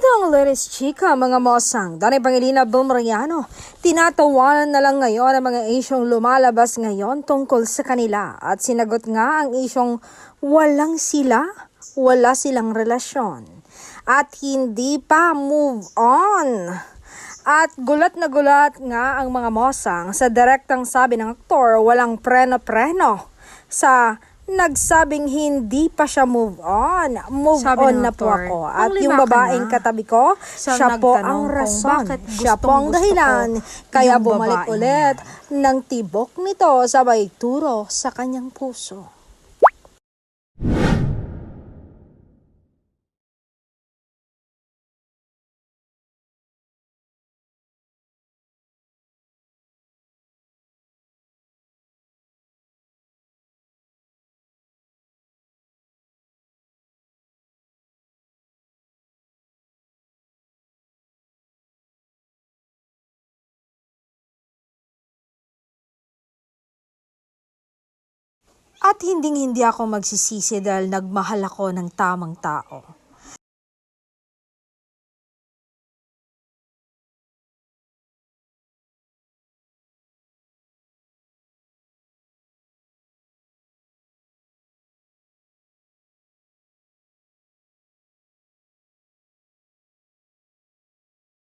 Ito ang latest chika mga mosang. Danay Pangilina Bumariano. Tinatawanan na lang ngayon ang mga isyong lumalabas ngayon tungkol sa kanila. At sinagot nga ang isyong walang sila, wala silang relasyon. At hindi pa move on. At gulat na gulat nga ang mga mosang sa direktang sabi ng aktor walang preno-preno sa nagsabing hindi pa siya move on. Move Sabi on ng na po aktor, ako. At "Panglima yung ka babaeng na." katabi ko, siya po nagtanong ang kung rason. bakit Siya po ang gustong-gusto dahilan. ko Kaya yung bumalik babaeng ulit ng tibok nito sabay turo sa kanyang puso. At hinding-hindi ako magsisisi dahil nagmahal ako ng tamang tao.